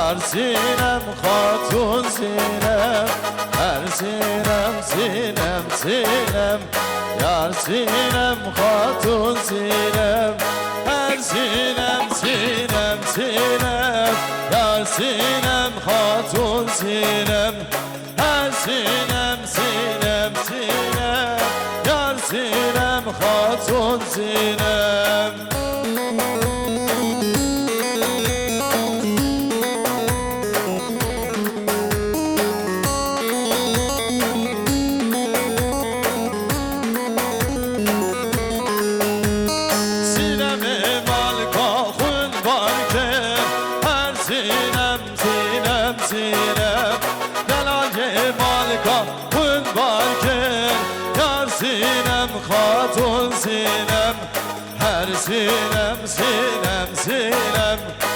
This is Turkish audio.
Yar sinem hatun sinem, her sinem sinem sinem. Yar sinem hatun sinem, her sinem sinem sinem. Yar sinem hatun sinem, her sinem sinem sinem. Yar sinem hatun sinem. Sinem Delal-i malika kun varken, yar sinem hatun sinem, her sinem sinem sinem.